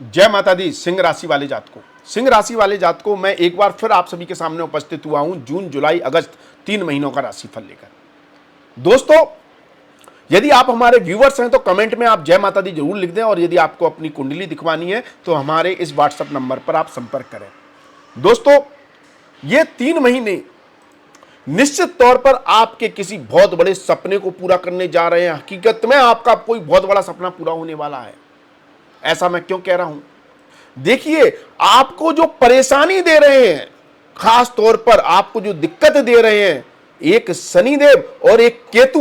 जय माता दी। सिंह राशि वाले जात को मैं एक बार फिर आप सभी के सामने उपस्थित हुआ हूं जून जुलाई अगस्त 3 महीनों का राशिफल लेकर। दोस्तों, यदि आप हमारे व्यूवर्स हैं तो कमेंट में आप जय माता दी जरूर लिख दें, और यदि आपको अपनी कुंडली दिखवानी है तो हमारे इस व्हाट्सएप नंबर पर आप संपर्क करें। दोस्तों, ये 3 महीने निश्चित तौर पर आपके किसी बहुत बड़े सपने को पूरा करने जा रहे हैं। हकीकत में आपका कोई बहुत बड़ा सपना पूरा होने वाला है। ऐसा मैं क्यों कह रहा हूं? देखिए, आपको जो परेशानी दे रहे हैं, खास तौर पर आपको जो दिक्कत दे रहे हैं, एक शनिदेव और एक केतु,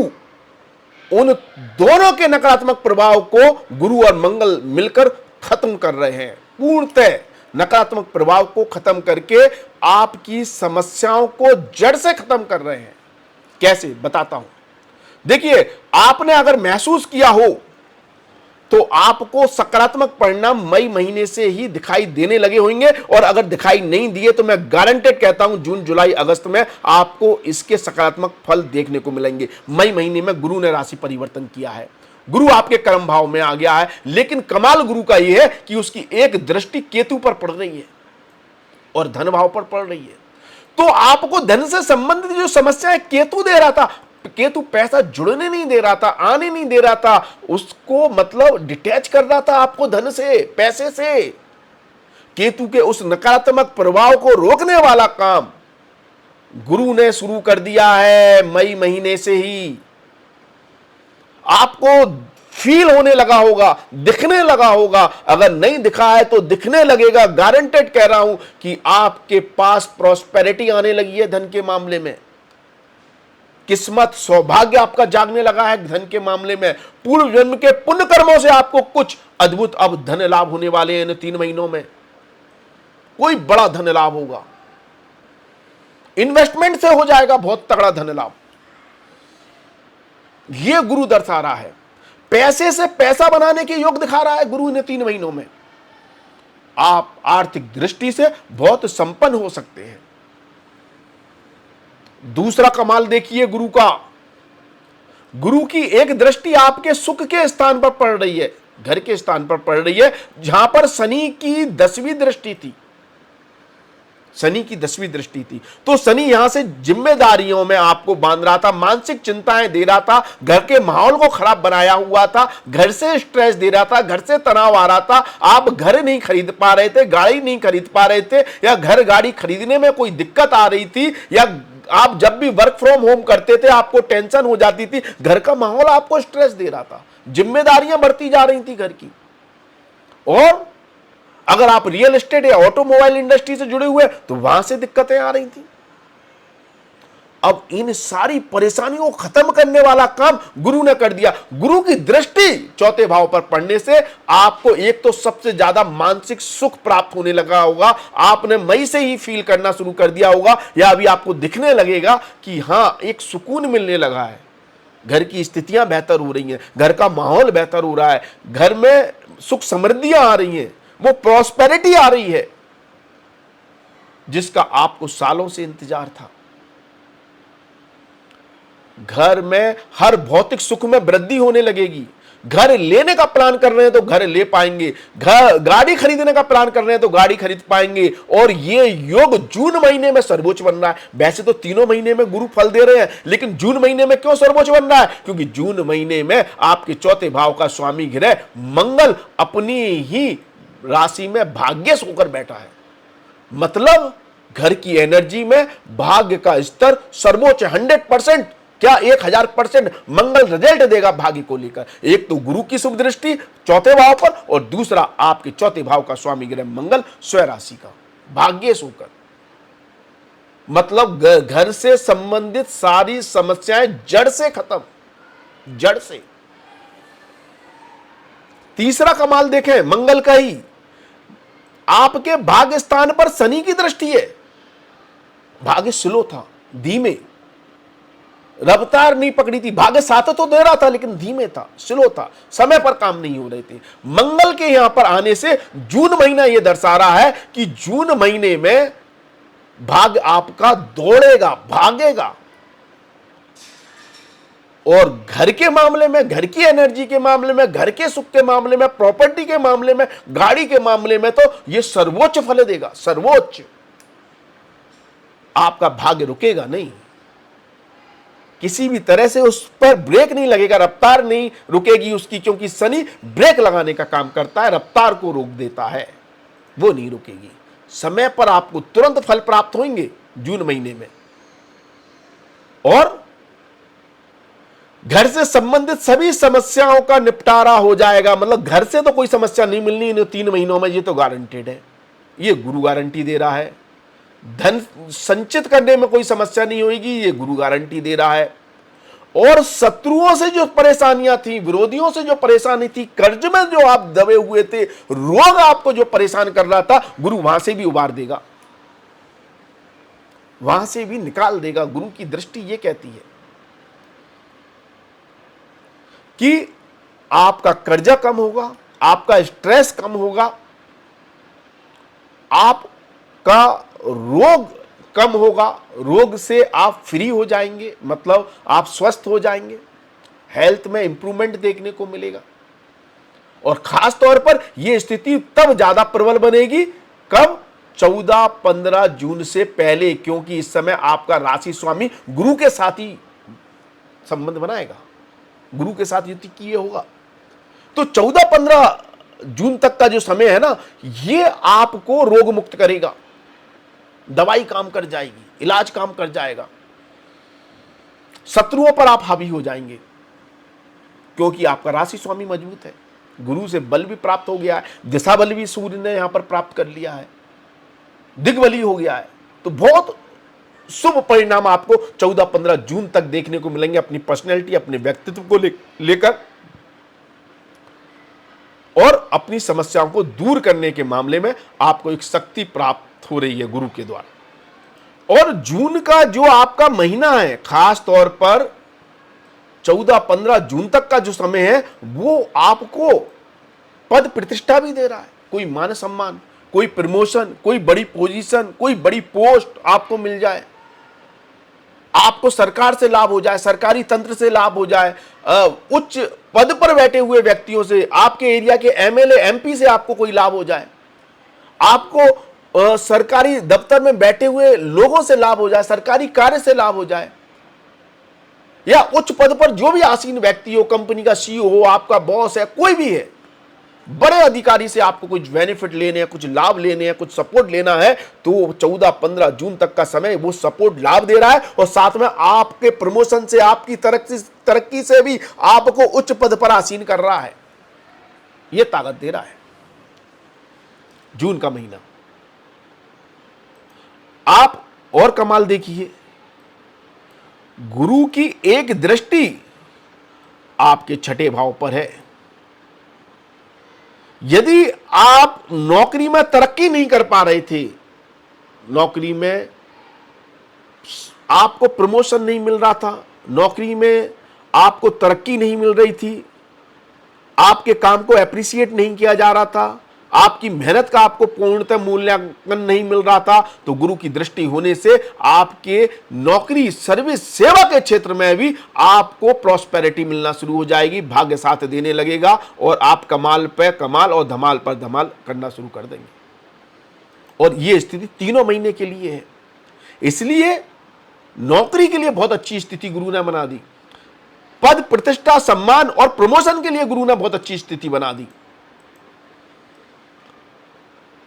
उन दोनों के नकारात्मक प्रभाव को गुरु और मंगल मिलकर खत्म कर रहे हैं। पूर्णतः नकारात्मक प्रभाव को खत्म करके आपकी समस्याओं को जड़ से खत्म कर रहे हैं। कैसे, बताता हूं। देखिए, आपने अगर महसूस किया हो तो आपको सकारात्मक परिणाम मई महीने से ही दिखाई देने लगे होंगे, और अगर दिखाई नहीं दिए तो मैं गारंटेड कहता हूं जून जुलाई अगस्त में आपको इसके सकारात्मक फल देखने को मिलेंगे। मई महीने में गुरु ने राशि परिवर्तन किया है, गुरु आपके कर्म भाव में आ गया है, लेकिन कमाल गुरु का यह है कि उसकी एक दृष्टि केतु पर पड़ रही है और धन भाव पर पड़ रही है। तो आपको धन से संबंधित जो समस्या केतु दे रहा था, केतु पैसा जुड़ने नहीं दे रहा था, आने नहीं दे रहा था, उसको मतलब डिटैच कर रहा था आपको धन से, पैसे से। केतु के उस नकारात्मक प्रभाव को रोकने वाला काम गुरु ने शुरू कर दिया है मई महीने से ही। आपको फील होने लगा होगा, दिखने लगा होगा, अगर नहीं दिखा है तो दिखने लगेगा। गारंटेड कह रहा हूं कि आपके पास प्रॉस्पेरिटी आने लगी है धन के मामले में। किस्मत, सौभाग्य आपका जागने लगा है धन के मामले में। पूर्व जन्म के पुण्य कर्मों से आपको कुछ अद्भुत अब धन लाभ होने वाले हैं इन 3 महीनों में। कोई बड़ा धन लाभ होगा, इन्वेस्टमेंट से हो जाएगा बहुत तगड़ा धन लाभ। यह गुरु दर्शा रहा है। पैसे से पैसा बनाने के योग दिखा रहा है गुरु ने 3 महीनों में। आप आर्थिक दृष्टि से बहुत संपन्न हो सकते हैं। दूसरा कमाल देखिए गुरु का, गुरु की एक दृष्टि आपके सुख के स्थान पर पड़ रही है, घर के स्थान पर पड़ रही है, जहां पर शनि की 10वीं दृष्टि थी। शनि की 10वीं दृष्टि थी, तो शनि यहां से जिम्मेदारियों में आपको बांध रहा था, मानसिक चिंताएं दे रहा था, घर के माहौल को खराब बनाया हुआ था, घर से स्ट्रेस दे रहा था, घर से तनाव आ रहा था। आप घर नहीं खरीद पा रहे थे, गाड़ी नहीं खरीद पा रहे थे, या घर गाड़ी खरीदने में कोई दिक्कत आ रही थी, या आप जब भी वर्क फ्रॉम होम करते थे आपको टेंशन हो जाती थी, घर का माहौल आपको स्ट्रेस दे रहा था, जिम्मेदारियां बढ़ती जा रही थी घर की। और अगर आप रियल एस्टेट या ऑटोमोबाइल इंडस्ट्री से जुड़े हुए तो वहां से दिक्कतें आ रही थी। अब इन सारी परेशानियों को खत्म करने वाला काम गुरु ने कर दिया। गुरु की दृष्टि चौथे भाव पर पड़ने से आपको एक तो सबसे ज्यादा मानसिक सुख प्राप्त होने लगा होगा। आपने मई से ही फील करना शुरू कर दिया होगा, या अभी आपको दिखने लगेगा कि हां, एक सुकून मिलने लगा है, घर की स्थितियां बेहतर हो रही हैं, घर का माहौल बेहतर हो रहा है, घर में सुख समृद्धियां आ रही हैं, वो प्रॉस्पेरिटी आ रही है जिसका आपको सालों से इंतजार था। घर में हर भौतिक सुख में वृद्धि होने लगेगी। घर लेने का प्लान कर रहे हैं तो घर ले पाएंगे, घर गाड़ी खरीदने का प्लान कर रहे हैं तो गाड़ी खरीद पाएंगे। और ये योग जून महीने में सर्वोच्च बन रहा है। वैसे तो 3 महीने में गुरु फल दे रहे हैं, लेकिन जून महीने में क्यों सर्वोच्च बन रहा है? क्योंकि जून महीने में आपके चौथे भाव का स्वामी ग्रह मंगल अपनी ही राशि में भाग्यश होकर बैठा है। मतलब घर की एनर्जी में भाग्य का स्तर सर्वोच्च 100%, क्या 1000% मंगल रिजल्ट देगा भाग्य को लेकर। एक तो गुरु की शुभ दृष्टि चौथे भाव पर, और दूसरा आपके चौथे भाव का स्वामी ग्रह मंगल स्वयं राशि का भाग्यश होकर। मतलब घर से संबंधित सारी समस्याएं जड़ से खत्म, जड़ से। तीसरा कमाल देखें मंगल का ही, आपके भाग्य स्थान पर शनि की दृष्टि है। भाग्य स्लो था, धीमे, रफ्तार नहीं पकड़ी थी। भाग्य साथ तो दे रहा था लेकिन धीमे था, स्लो था, समय पर काम नहीं हो रहे थे। मंगल के यहां पर आने से जून महीना यह दर्शा रहा है कि जून महीने में भाग्य आपका दौड़ेगा, भागेगा। और घर के मामले में, घर की एनर्जी के मामले में, घर के सुख के मामले में, प्रॉपर्टी के मामले में, गाड़ी के मामले में तो यह सर्वोच्च फल देगा, सर्वोच्च। आपका भाग्य रुकेगा नहीं, किसी भी तरह से उस पर ब्रेक नहीं लगेगा, रफ्तार नहीं रुकेगी उसकी, क्योंकि शनि ब्रेक लगाने का काम करता है, रफ्तार को रोक देता है, वो नहीं रुकेगी। समय पर आपको तुरंत फल प्राप्त होंगे जून महीने में। और घर से संबंधित सभी समस्याओं का निपटारा हो जाएगा, मतलब घर से तो कोई समस्या नहीं मिलनी इन 3 महीनों में, ये तो गारंटेड है, ये गुरु गारंटी दे रहा है। धन संचित करने में कोई समस्या नहीं होगी, ये गुरु गारंटी दे रहा है। और शत्रुओं से जो परेशानियां थी, विरोधियों से जो परेशानी थी, कर्ज में जो आप दबे हुए थे, रोग आपको जो परेशान कर रहा था, गुरु वहां से भी उबार देगा, वहां से भी निकाल देगा। गुरु की दृष्टि ये कहती है कि आपका कर्जा कम होगा, आपका स्ट्रेस कम होगा, आपका रोग कम होगा, रोग से आप फ्री हो जाएंगे, मतलब आप स्वस्थ हो जाएंगे, हेल्थ में इंप्रूवमेंट देखने को मिलेगा। और खास तौर पर यह स्थिति तब ज्यादा प्रबल बनेगी कब? 14-15 जून से पहले, क्योंकि इस समय आपका राशि स्वामी गुरु के साथ ही संबंध बनाएगा, गुरु के साथ युति किए होगा। तो 14-15 जून तक का जो समय है ना, ये आपको रोग मुक्त करेगा, दवाई काम कर जाएगी, इलाज काम कर जाएगा, शत्रुओं पर आप हावी हो जाएंगे, क्योंकि आपका राशि स्वामी मजबूत है, गुरु से बल भी प्राप्त हो गया है, दिशा बल भी सूर्य ने यहां पर प्राप्त कर लिया है, दिग्बली हो गया है। तो बहुत शुभ परिणाम आपको 14-15 जून तक देखने को मिलेंगे अपनी पर्सनैलिटी, अपने व्यक्तित्व को लेकर और अपनी समस्याओं को दूर करने के मामले में आपको एक शक्ति प्राप्त हो रही है गुरु के द्वारा। और जून का जो आपका महीना है, खास तौर पर 14-15 जून तक का जो समय है, वो आपको पद प्रतिष्ठा भी दे रहा है, कोई मान सम्मान, कोई प्रमोशन, कोई बड़ी पोजीशन, कोई बड़ी पोस्ट आपको मिल जाए, आपको सरकार से लाभ हो जाए, सरकारी तंत्र से लाभ हो जाए, उच्च पद पर बैठे हुए व्यक्तियों से, आपके एरिया के एमएलए एमपी से आपको कोई लाभ हो जाए, आपको सरकारी दफ्तर में बैठे हुए लोगों से लाभ हो जाए, सरकारी कार्य से लाभ हो जाए, या उच्च पद पर जो भी आसीन व्यक्ति हो, कंपनी का सीईओ हो, आपका बॉस है, कोई भी है, बड़े अधिकारी से आपको कुछ बेनिफिट लेने हैं, कुछ लाभ लेने हैं, कुछ सपोर्ट लेना है, तो 14-15 जून तक का समय वो सपोर्ट लाभ दे रहा है। और साथ में आपके प्रमोशन से, आपकी तरक्की से भी आपको उच्च पद पर आसीन कर रहा है, ये ताकत दे रहा है जून का महीना। आप और कमाल देखिए, गुरु की एक दृष्टि आपके 6ठे भाव पर है। यदि आप नौकरी में तरक्की नहीं कर पा रहे थे, नौकरी में आपको प्रमोशन नहीं मिल रहा था, नौकरी में आपको तरक्की नहीं मिल रही थी, आपके काम को एप्रिशिएट नहीं किया जा रहा था, आपकी मेहनत का आपको पूर्णतः मूल्यांकन नहीं मिल रहा था, तो गुरु की दृष्टि होने से आपके नौकरी, सर्विस, सेवा के क्षेत्र में भी आपको प्रॉस्पेरिटी मिलना शुरू हो जाएगी, भाग्य साथ देने लगेगा और आप कमाल पे कमाल और धमाल पर धमाल करना शुरू कर देंगे। और यह स्थिति 3 महीने के लिए है, इसलिए नौकरी के लिए बहुत अच्छी स्थिति गुरु ने बना दी, पद प्रतिष्ठा, सम्मान और प्रमोशन के लिए गुरु ने बहुत अच्छी स्थिति बना दी।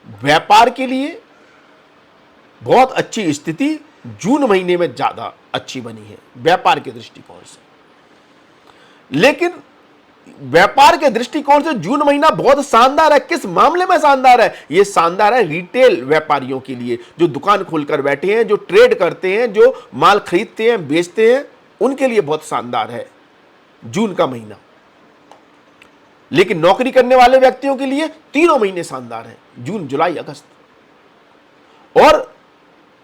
व्यापार के लिए बहुत अच्छी स्थिति जून महीने में ज्यादा अच्छी बनी है व्यापार के दृष्टिकोण से। लेकिन व्यापार के दृष्टिकोण से जून महीना बहुत शानदार है। किस मामले में शानदार है? यह शानदार है रिटेल व्यापारियों के लिए, जो दुकान खोलकर बैठे हैं, जो ट्रेड करते हैं, जो माल खरीदते हैं, बेचते हैं, उनके लिए बहुत शानदार है जून का महीना। लेकिन नौकरी करने वाले व्यक्तियों के लिए 3 महीने शानदार हैं, जून, जुलाई, अगस्त। और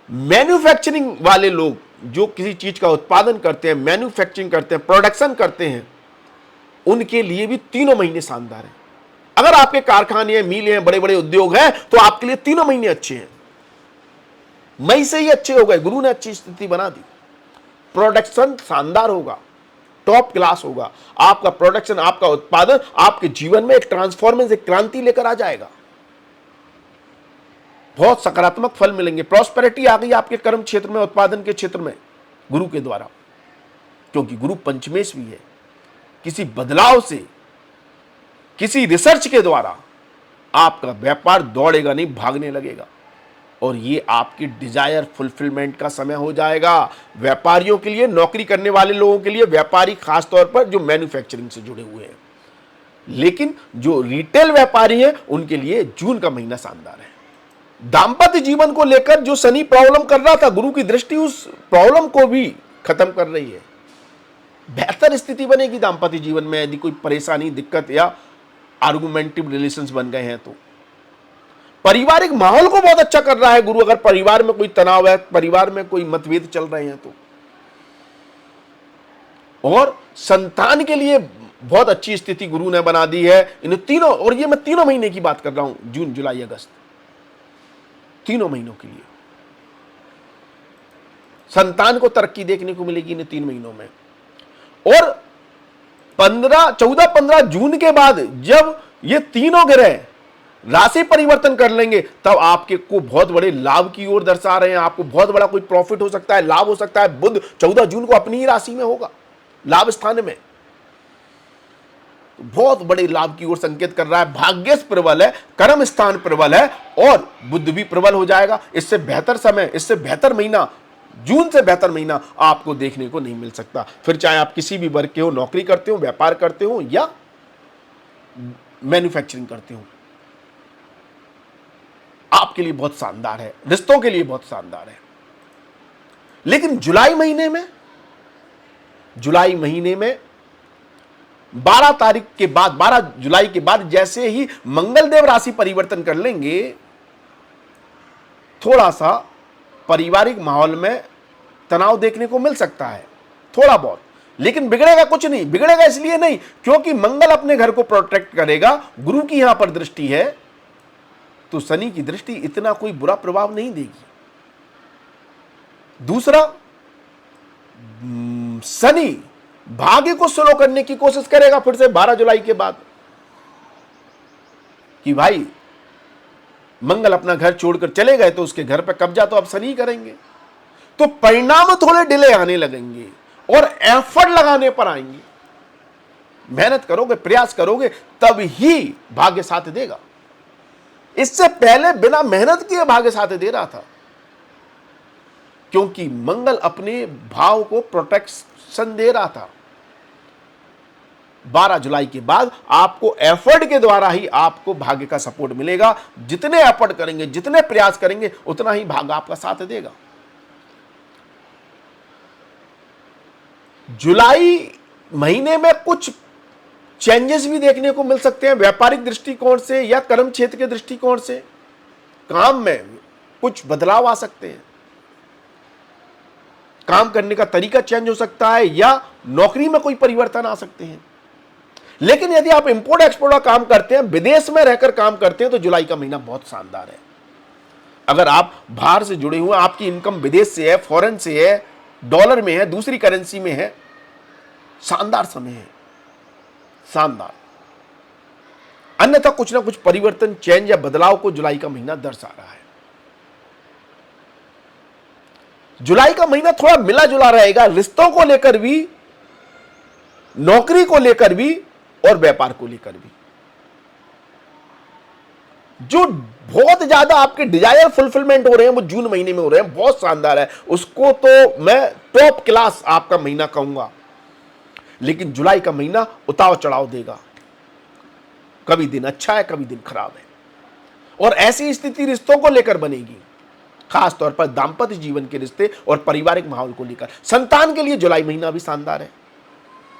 मैन्युफैक्चरिंग वाले लोग जो किसी चीज का उत्पादन करते हैं, मैन्युफैक्चरिंग करते हैं, प्रोडक्शन करते हैं, उनके लिए भी 3 महीने शानदार हैं। अगर आपके कारखाने हैं, मिल हैं, बड़े बड़े उद्योग हैं, तो आपके लिए 3 महीने अच्छे हैं। मई से ही अच्छे हो गए, गुरु ने अच्छी स्थिति बना दी, प्रोडक्शन शानदार होगा, टॉप क्लास होगा। आपका प्रोडक्शन, आपका उत्पादन आपके जीवन में एक ट्रांसफॉर्मेशन, एक क्रांति लेकर आ जाएगा। बहुत सकारात्मक फल मिलेंगे। प्रॉस्पेरिटी आ गई आपके कर्म क्षेत्र में, उत्पादन के क्षेत्र में गुरु के द्वारा, क्योंकि गुरु पंचमेश भी है। किसी बदलाव से, किसी रिसर्च के द्वारा आपका व्यापार दौड़ेगा नहीं, भागने लगेगा, और ये आपकी डिजायर फुलफिलमेंट का समय हो जाएगा। व्यापारियों के लिए, नौकरी करने वाले लोगों के लिए, व्यापारी खासतौर पर जो मैन्युफैक्चरिंग से जुड़े हुए हैं, लेकिन जो रिटेल व्यापारी हैं उनके लिए जून का महीना शानदार है। दाम्पत्य जीवन को लेकर जो शनि प्रॉब्लम कर रहा था, गुरु की दृष्टि उस प्रॉब्लम को भी खत्म कर रही है। बेहतर स्थिति बनेगी दाम्पत्य जीवन में, यदि कोई परेशानी, दिक्कत या आर्गुमेंटिव रिलेशंस बन गए हैं तो। पारिवारिक माहौल को बहुत अच्छा कर रहा है गुरु। अगर परिवार में कोई तनाव है, परिवार में कोई मतभेद चल रहे हैं तो, और संतान के लिए बहुत अच्छी स्थिति गुरु ने बना दी है इन तीनों। और ये मैं तीनों महीने की बात कर रहा हूं, जून, जुलाई, अगस्त, तीनों महीनों के लिए संतान को तरक्की देखने को मिलेगी इन 3 महीनों में। और 14-15 जून के बाद जब ये तीनों ग्रह राशि परिवर्तन कर लेंगे, तब आपके को बहुत बड़े लाभ की ओर दर्शा रहे हैं। आपको बहुत बड़ा कोई प्रॉफिट हो सकता है, लाभ हो सकता है। बुध 14 जून को अपनी ही राशि में होगा, लाभ स्थान में, बहुत बड़े लाभ की ओर संकेत कर रहा है। भाग्य प्रबल है, कर्म स्थान प्रबल है, और बुध भी प्रबल हो जाएगा। इससे बेहतर समय, इससे बेहतर महीना, जून से बेहतर महीना आपको देखने को नहीं मिल सकता। फिर चाहे आप किसी भी वर्ग के हो, नौकरी करते हो, व्यापार करते हो, या मैन्युफैक्चरिंग करते हो, आपके लिए बहुत शानदार है, रिश्तों के लिए बहुत शानदार है। लेकिन जुलाई महीने में 12 तारीख के बाद, 12 जुलाई के बाद जैसे ही मंगलदेव राशि परिवर्तन कर लेंगे, थोड़ा सा पारिवारिक माहौल में तनाव देखने को मिल सकता है, थोड़ा बहुत। लेकिन बिगड़ेगा कुछ नहीं। बिगड़ेगा इसलिए नहीं क्योंकि मंगल अपने घर को प्रोटेक्ट करेगा, गुरु की यहां पर दृष्टि है, तो शनि की दृष्टि इतना कोई बुरा प्रभाव नहीं देगी। दूसरा, शनि भाग्य को स्लो करने की कोशिश करेगा फिर से 12 जुलाई के बाद, कि भाई मंगल अपना घर छोड़कर चले गए तो उसके घर पर कब्जा तो अब शनि करेंगे, तो परिणाम थोड़े डिले आने लगेंगे और एफर्ट लगाने पर आएंगे। मेहनत करोगे, प्रयास करोगे, तब ही भाग्य साथ देगा। इससे पहले बिना मेहनत किए भाग्य साथ दे रहा था, क्योंकि मंगल अपने भाव को प्रोटेक्शन दे रहा था। 12 जुलाई के बाद आपको एफर्ट के द्वारा ही आपको भाग्य का सपोर्ट मिलेगा। जितने एफर्ट करेंगे, जितने प्रयास करेंगे, उतना ही भाग्य आपका साथ देगा। जुलाई महीने में कुछ चेंजेस भी देखने को मिल सकते हैं, व्यापारिक दृष्टिकोण से या कर्म क्षेत्र के दृष्टिकोण से। काम में कुछ बदलाव आ सकते हैं, काम करने का तरीका चेंज हो सकता है, या नौकरी में कोई परिवर्तन आ सकते हैं। लेकिन यदि आप इंपोर्ट एक्सपोर्ट का काम करते हैं, विदेश में रहकर काम करते हैं, तो जुलाई का महीना बहुत शानदार है। अगर आप बाहर से जुड़े हुए, आपकी इनकम विदेश से है, फॉरेन से है, डॉलर में है, दूसरी करेंसी में है, शानदार समय है, शानदार। अन्यथा कुछ ना कुछ परिवर्तन, चेंज या बदलाव को जुलाई का महीना दर्शा रहा है। जुलाई का महीना थोड़ा मिला जुला रहेगा, रिश्तों को लेकर भी, नौकरी को लेकर भी, और व्यापार को लेकर भी। जो बहुत ज्यादा आपके डिजायर फुलफिलमेंट हो रहे हैं वो जून महीने में हो रहे हैं, बहुत शानदार है। उसको तो मैं टॉप क्लास आपका महीना कहूंगा। लेकिन जुलाई का महीना उतार चढ़ाव देगा, कभी दिन अच्छा है, कभी दिन खराब है, और ऐसी स्थिति रिश्तों को लेकर बनेगी, खास तौर पर दाम्पत्य जीवन के रिश्ते और पारिवारिक माहौल को लेकर। संतान के लिए जुलाई महीना भी शानदार है।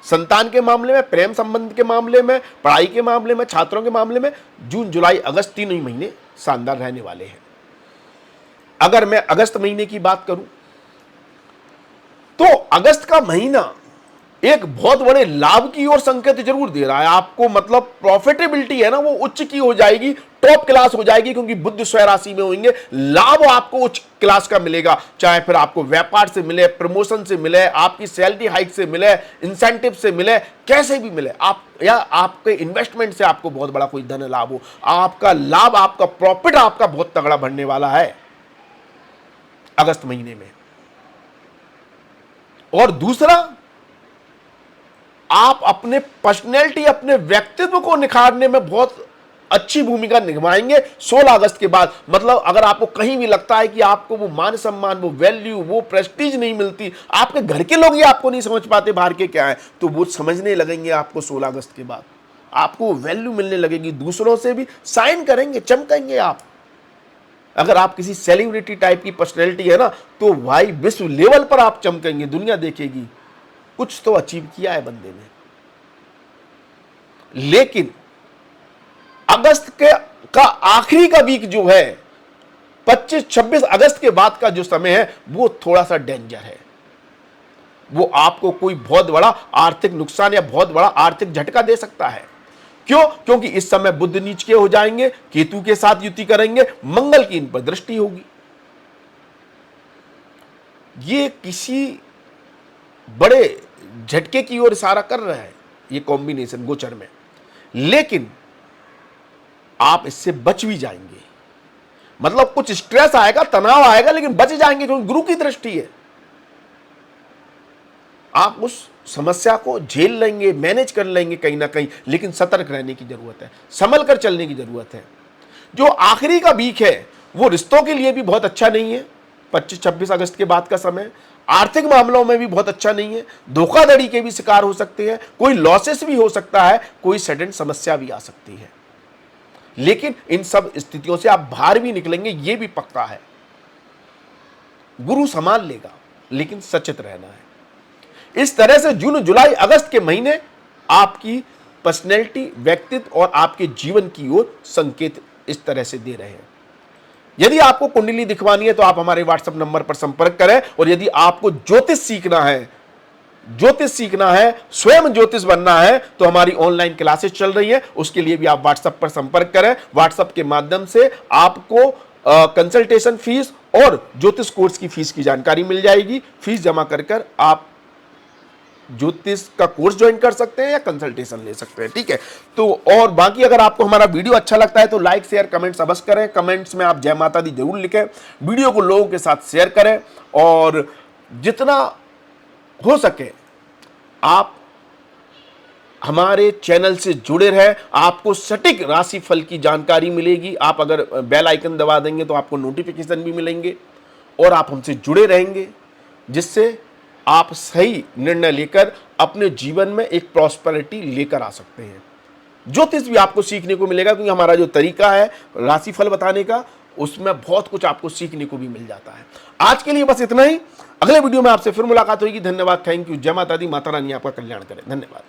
संतान के मामले में, प्रेम संबंध के मामले में, पढ़ाई के मामले में, छात्रों के मामले में जून, जुलाई, अगस्त 3 ही महीने शानदार रहने वाले हैं। अगर मैं अगस्त महीने की बात करूं तो अगस्त का महीना एक बहुत बड़े लाभ की ओर संकेत जरूर दे रहा है आपको, मतलब प्रॉफिटेबिलिटी है ना वो उच्च की हो जाएगी, टॉप क्लास हो जाएगी, क्योंकि बुध स्वयं राशि में होंगे। लाभ आपको उच्च क्लास का मिलेगा, चाहे फिर आपको व्यापार से मिले, प्रमोशन से मिले, आपकी सैलरी हाइक से मिले, इंसेंटिव से मिले, कैसे भी मिले, आप या आपके इन्वेस्टमेंट से आपको बहुत बड़ा कोई धन लाभ हो, आपका लाभ, आपका प्रॉफिट आपका बहुत तगड़ा बढ़ने वाला है अगस्त महीने में। और दूसरा, आप अपने पर्सनैलिटी, अपने व्यक्तित्व को निखारने में बहुत अच्छी भूमिका निभाएंगे 16 अगस्त के बाद। मतलब अगर आपको कहीं भी लगता है कि आपको वो मान सम्मान, वो वैल्यू, वो प्रेस्टीज नहीं मिलती, आपके घर के लोग ही आपको नहीं समझ पाते बाहर के क्या है, तो वो समझने लगेंगे आपको 16 अगस्त के बाद। आपको वैल्यू मिलने लगेगी, दूसरों से भी साइन करेंगे, चमकेंगे आप। अगर आप किसी सेलिब्रिटी टाइप की पर्सनैलिटी है ना, तो भाई विश्व लेवल पर आप चमकेंगे, दुनिया देखेगी कुछ तो अचीव किया है बंदे ने। लेकिन अगस्त का आखिरी का वीक जो है, 25-26 अगस्त के बाद का जो समय है, वो थोड़ा सा डेंजर है। वो आपको कोई बहुत बड़ा आर्थिक नुकसान या बहुत बड़ा आर्थिक झटका दे सकता है। क्यों? क्योंकि इस समय बुध नीच के हो जाएंगे, केतु के साथ युति करेंगे, मंगल की इन पर दृष्टि होगी। ये किसी बड़े झटके की ओर इशारा कर रहा है ये कॉम्बिनेशन गोचर में। लेकिन आप इससे बच भी जाएंगे, मतलब कुछ स्ट्रेस आएगा, तनाव आएगा, लेकिन बच जाएंगे क्योंकि गुरु की दृष्टि है। आप उस समस्या को झेल लेंगे, मैनेज कर लेंगे कहीं ना कहीं, लेकिन सतर्क रहने की जरूरत है, संभल कर चलने की जरूरत है। जो आखिरी का वीक है वो रिश्तों के लिए भी बहुत अच्छा नहीं है। 25-26 अगस्त के बाद का समय आर्थिक मामलों में भी बहुत अच्छा नहीं है। धोखाधड़ी के भी शिकार हो सकते हैं, कोई लॉसेस भी हो सकता है, कोई सडन समस्या भी आ सकती है। लेकिन इन सब स्थितियों से आप बाहर भी निकलेंगे, ये भी पक्का है। गुरु संभाल लेगा, लेकिन सचेत रहना है। इस तरह से जून, जुलाई, अगस्त के महीने आपकी पर्सनैलिटी, व्यक्तित्व और आपके जीवन की ओर संकेत इस तरह से दे रहे हैं। यदि आपको कुंडली दिखवानी है तो आप हमारे व्हाट्सएप नंबर पर संपर्क करें। और यदि आपको ज्योतिष सीखना है, स्वयं ज्योतिष बनना है, तो हमारी ऑनलाइन क्लासेस चल रही है, उसके लिए भी आप व्हाट्सएप पर संपर्क करें। व्हाट्सएप के माध्यम से आपको कंसल्टेशन फीस और ज्योतिष कोर्स की फीस की जानकारी मिल जाएगी। फीस जमा कर आप ज्योतिष का कोर्स ज्वाइन कर सकते हैं या कंसल्टेशन ले सकते हैं, ठीक है। तो और बाकी अगर आपको हमारा वीडियो अच्छा लगता है तो लाइक, शेयर, कमेंट्स अवश्य करें। कमेंट्स में आप जय माता दी जरूर लिखें, वीडियो को लोगों के साथ शेयर करें, और जितना हो सके आप हमारे चैनल से जुड़े रहें। आपको सटीक राशिफल की जानकारी मिलेगी। आप अगर बेल आइकन दबा देंगे तो आपको नोटिफिकेशन भी मिलेंगे, और आप हमसे जुड़े रहेंगे, जिससे आप सही निर्णय लेकर अपने जीवन में एक प्रॉस्पेरिटी लेकर आ सकते हैं। ज्योतिष भी आपको सीखने को मिलेगा, क्योंकि हमारा जो तरीका है राशिफल बताने का, उसमें बहुत कुछ आपको सीखने को भी मिल जाता है। आज के लिए बस इतना ही। अगले वीडियो में आपसे फिर मुलाकात होगी। धन्यवाद, थैंक यू, जय माता दी, माता रानी आपका कल्याण करें। धन्यवाद।